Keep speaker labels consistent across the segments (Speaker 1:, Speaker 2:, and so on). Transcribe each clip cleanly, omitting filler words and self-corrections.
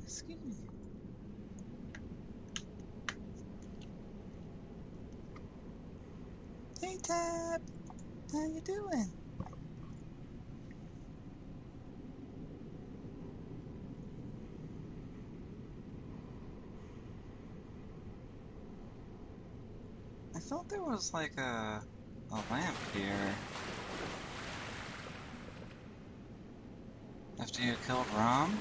Speaker 1: Excuse me. Hey, Tab. How you doing? I thought there was like a lamp here. After you killed Rom?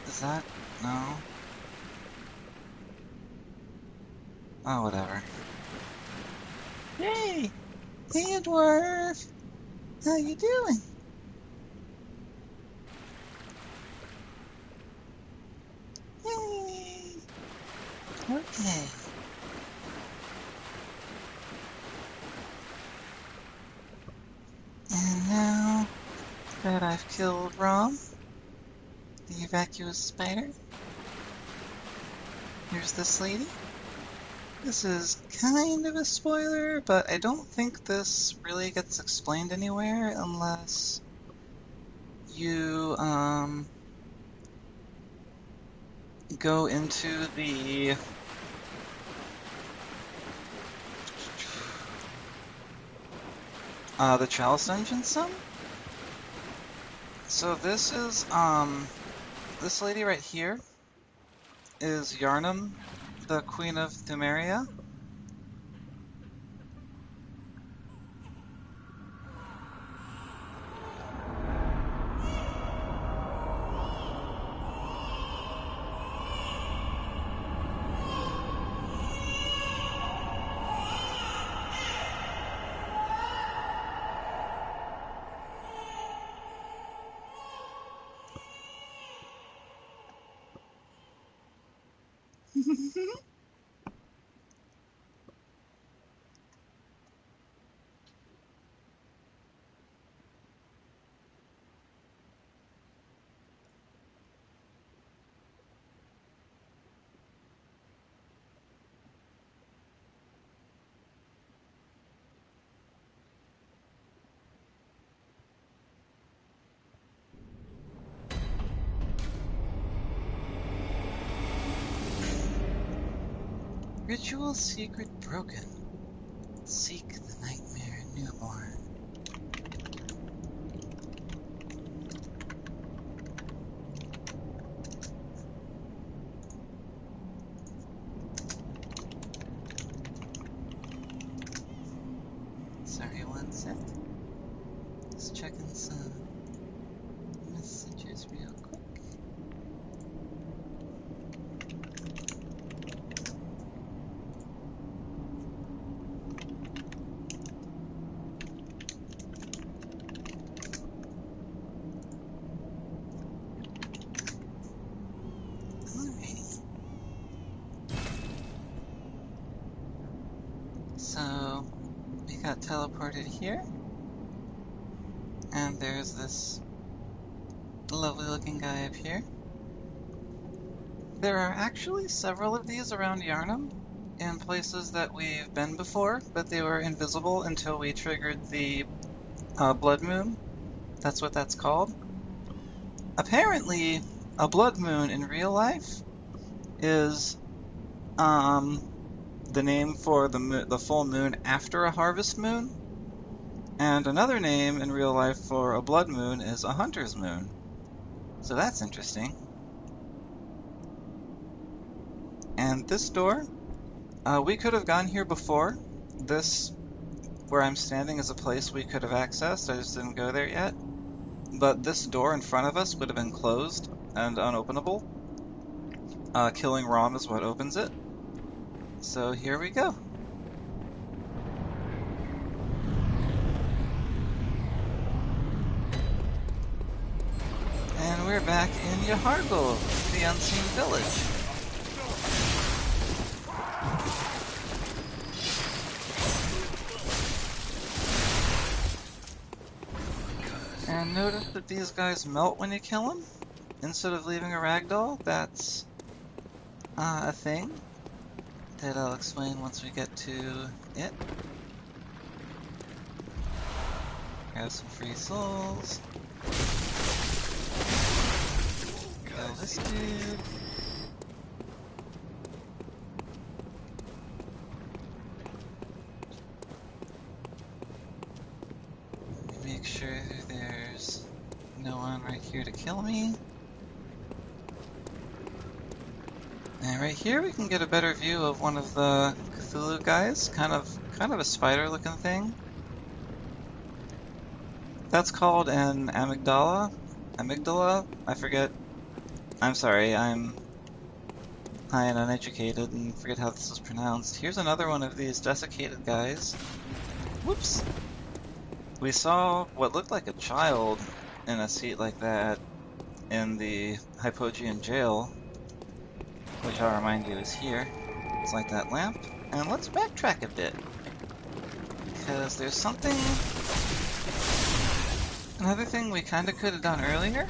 Speaker 1: Is that? No? Oh, whatever. Hey! Hey, dwarf! How you doing? Hey! Okay. And now that I've killed Rom, the vacuous spider, here's this lady. This is kind of a spoiler, but I don't think this really gets explained anywhere unless you, go into the Chalice Dungeon some. So this is, this lady right here is Yharnam, the Queen of Thumeria. Ritual secret broken. Seek the nightmare newborn. Sorry, one sec. Just checking some messages real quick. Alrighty. So, we got teleported here. And there's this lovely looking guy up here. There are actually several of these around Yharnam in places that we've been before, but they were invisible until we triggered the blood moon. That's what that's called. Apparently, a blood moon in real life is the name for the full moon after a harvest moon, and another name in real life for a blood moon is a hunter's moon. So that's interesting. And this door, we could have gone here before. This, where I'm standing, is a place we could have accessed. I just didn't go there yet. But this door in front of us would have been closed and unopenable. Killing Rom is what opens it. So here we go. And we're back in Yahar'gul, the unseen village. And notice that these guys melt when you kill them, instead of leaving a ragdoll. That's a thing that I'll explain once we get to it. Grab some free souls. this dude. Make sure there's no one right here to kill me. And right here we can get a better view of one of the Cthulhu guys, kind of a spider-looking thing. That's called an amygdala. Amygdala? I forget. I'm sorry, I'm high and uneducated and forget how this is pronounced. Here's another one of these desiccated guys. Whoops! We saw what looked like a child in a seat like that in the Hypogean jail, which I'll remind you is here. Let's light that lamp, and let's backtrack a bit. Because there's another thing we kinda could have done earlier,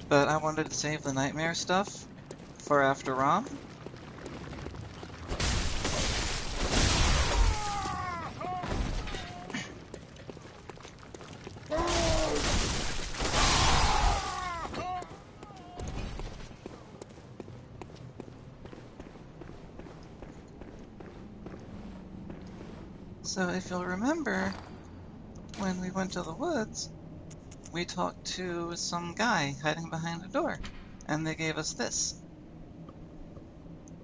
Speaker 1: but I wanted to save the nightmare stuff for after Rom. So if you'll remember, when we went to the woods, we talked to some guy hiding behind a door, and they gave us this.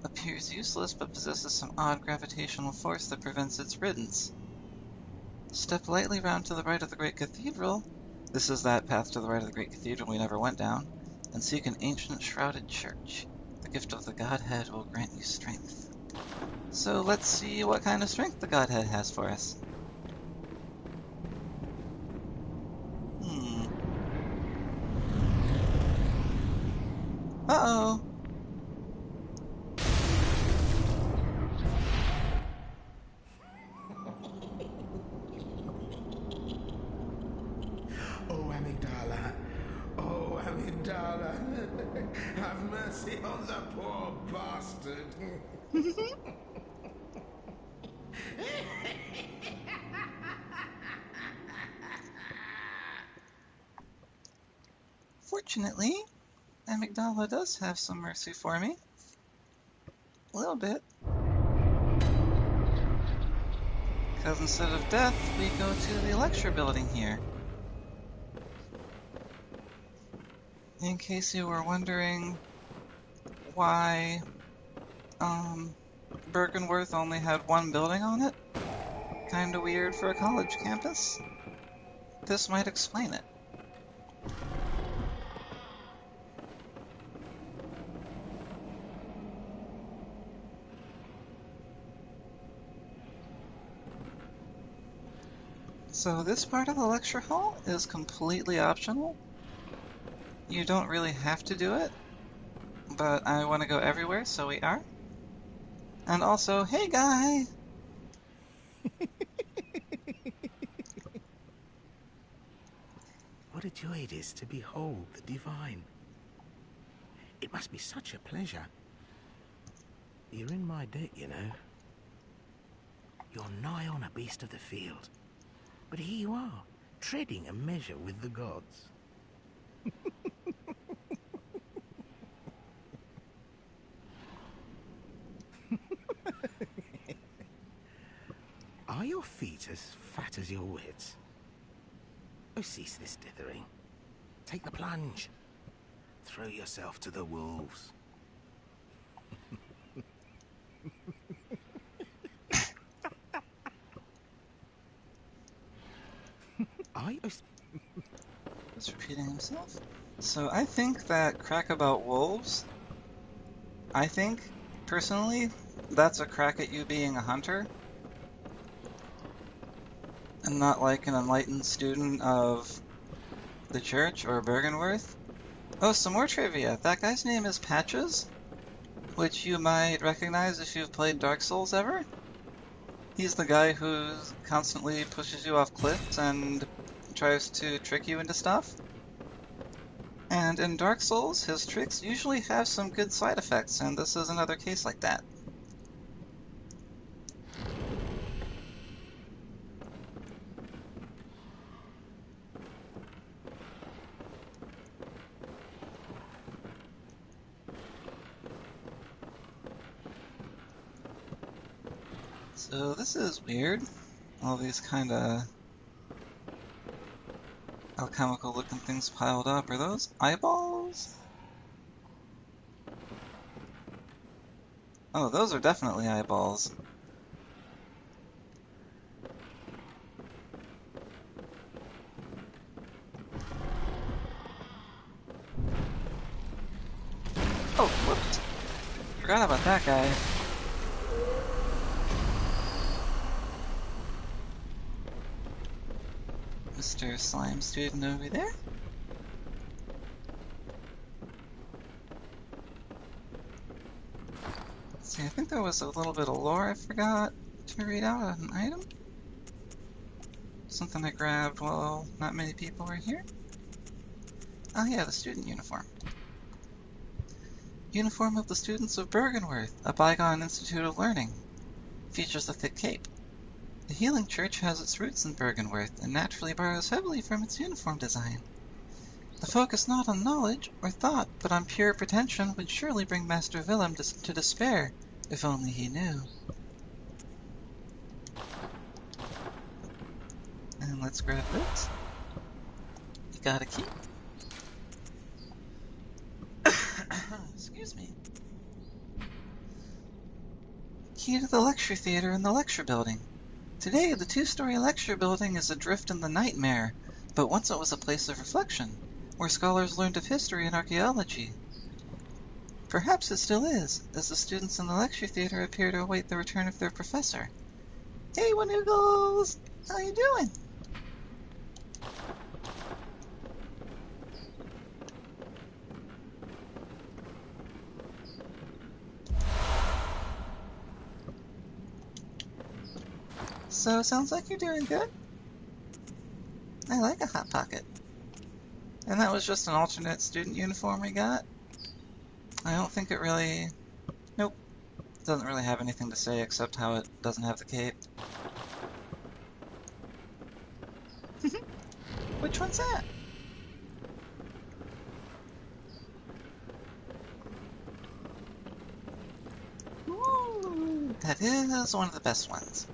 Speaker 1: Appears useless, but possesses some odd gravitational force that prevents its riddance. Step lightly round to the right of the Great Cathedral. This is that path to the right of the Great Cathedral we never went down, and seek an ancient shrouded church. The gift of the Godhead will grant you strength. So let's see what kind of strength the Godhead has for us. Uh-oh.
Speaker 2: Oh, Amygdala. Oh, Amygdala. Have mercy on the poor bastard.
Speaker 1: Fortunately, Amygdala does have some mercy for me. A little bit. Because instead of death, we go to the lecture building here. In case you were wondering why Bergenworth only had one building on it, kinda weird for a college campus, this might explain it. So this part of the lecture hall is completely optional. You don't really have to do it, but I want to go everywhere, so we are. And also, hey guy!
Speaker 2: What a joy it is to behold the divine. It must be such a pleasure. You're in my debt, you know. You're nigh on a beast of the field. But here you are, treading a measure with the gods. Are your feet as fat as your wits? Oh, cease this dithering. Take the plunge. Throw yourself to the wolves.
Speaker 1: Just repeating himself. So I think that crack about wolves, I think, personally, that's a crack at you being a hunter. And not like an enlightened student of the church or Bergenworth. Oh, some more trivia. That guy's name is Patches, which you might recognize if you've played Dark Souls ever. He's the guy who constantly pushes you off cliffs and tries to trick you into stuff. And in Dark Souls, his tricks usually have some good side effects, and this is another case like that. So this is weird. All these kind of alchemical looking things piled up. Are those eyeballs? Oh, those are definitely eyeballs. Oh, whoops. Forgot about that guy. Mr. Slime Student over there. Let's see, I think there was a little bit of lore I forgot to read out on an item. Something I grabbed while not many people were here. Oh yeah, the student uniform. Uniform of the students of Bergenworth, a bygone institute of learning. Features a thick cape. The Healing Church has its roots in Bergenworth and naturally borrows heavily from its uniform design. The focus not on knowledge or thought, but on pure pretension would surely bring Master Willem to despair, if only he knew. And let's grab this. You got a key. Excuse me. Key to the lecture theater in the lecture building. Today, the two-story lecture building is adrift in the nightmare, but once it was a place of reflection, where scholars learned of history and archaeology. Perhaps it still is, as the students in the lecture theater appear to await the return of their professor. Hey, Wanoogles! How you doing? So, sounds like you're doing good. I like a Hot Pocket. And that was just an alternate student uniform we got? I don't think it really... Nope. It doesn't really have anything to say except how it doesn't have the cape. Which one's that? Ooh, that is one of the best ones.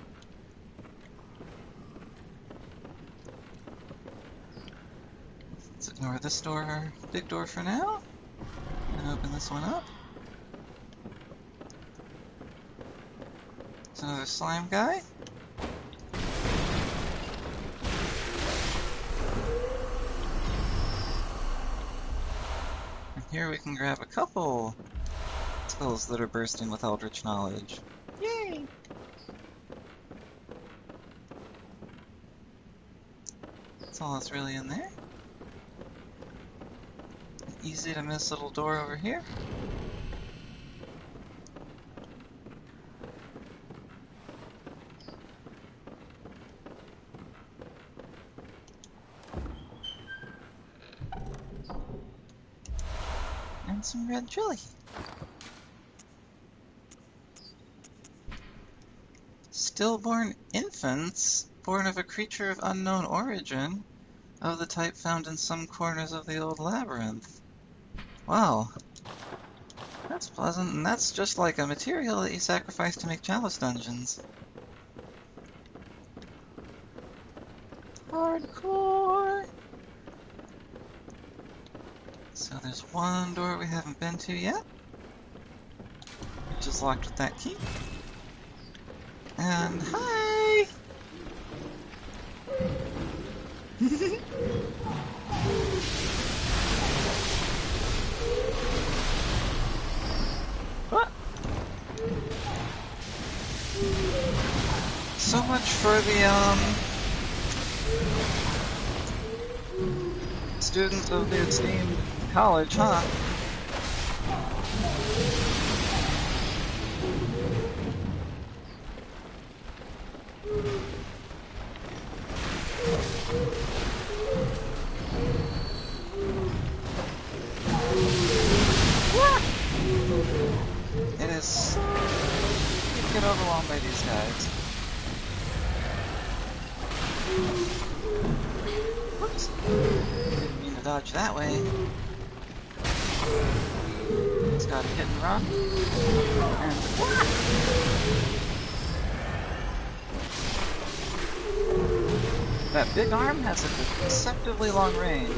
Speaker 1: Let's ignore this door, big door for now, and open this one up. It's another slime guy. And here we can grab a couple skulls that are bursting with eldritch knowledge. Yay! That's all that's really in there. An easy to miss little door over here. And some red chili. Stillborn infants, born of a creature of unknown origin, of the type found in some corners of the old labyrinth. Wow. That's pleasant, and that's just like a material that you sacrifice to make chalice dungeons. Hardcore! So there's one door we haven't been to yet, which is locked with that key. And hi! What? So much for the students of the esteemed college, huh? It is so easy to get overwhelmed by these guys. Whoops. Didn't mean to dodge that way. It's got a hit and run. And That big arm has a deceptively long range.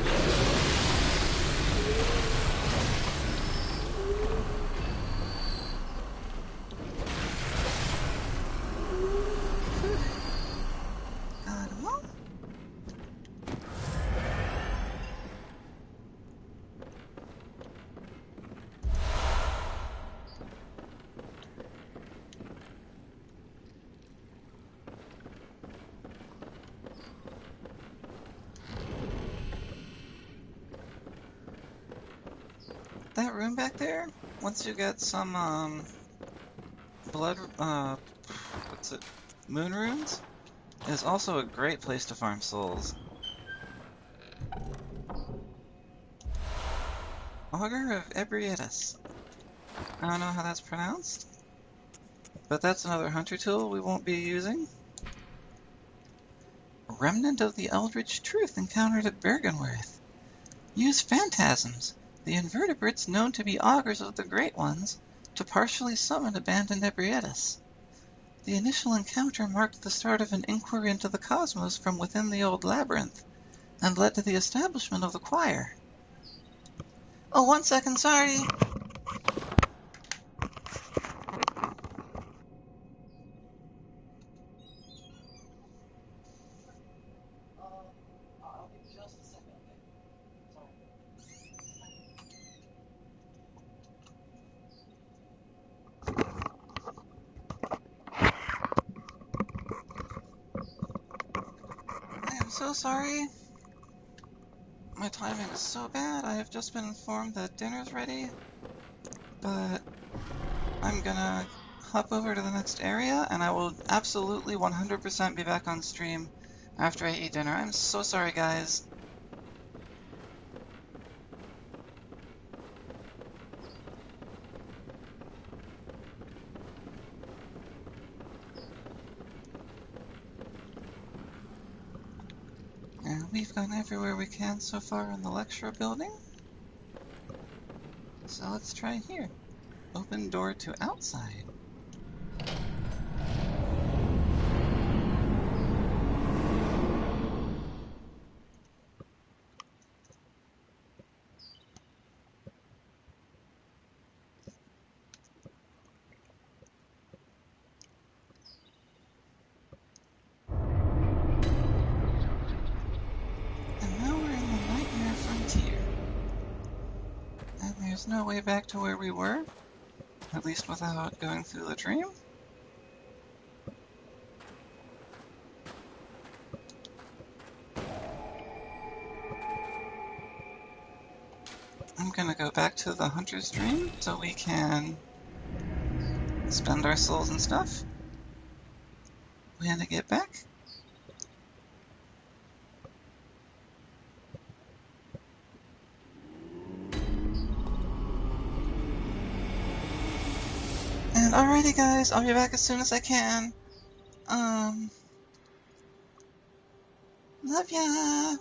Speaker 1: Got him all. That room back there, once you get some, blood, what's it, moon runes, is also a great place to farm souls. Augur of Ebrietas. I don't know how that's pronounced, but that's another hunter tool we won't be using. Remnant of the Eldritch Truth encountered at Bergenworth. Use phantasms, the invertebrates known to be augurs of the Great Ones, to partially summon abandoned Ebrietas. The initial encounter marked the start of an inquiry into the cosmos from within the old labyrinth, and led to the establishment of the choir. Oh, 1 second, sorry! I'll be just a second, okay? I am so sorry. My timing is so bad. I have just been informed that dinner's ready, but I'm gonna hop over to the next area, and I will absolutely 100% be back on stream after I eat dinner. I'm so sorry, guys. And we've gone everywhere we can so far in the lecture building. So let's try here. Open door to outside. And now we're in the Nightmare Frontier. And there's no way back to where we were, at least without going through the dream. I'm gonna go back to the Hunter's Dream so we can spend our souls and stuff. When I get back. And alrighty guys, I'll be back as soon as I can. Love ya!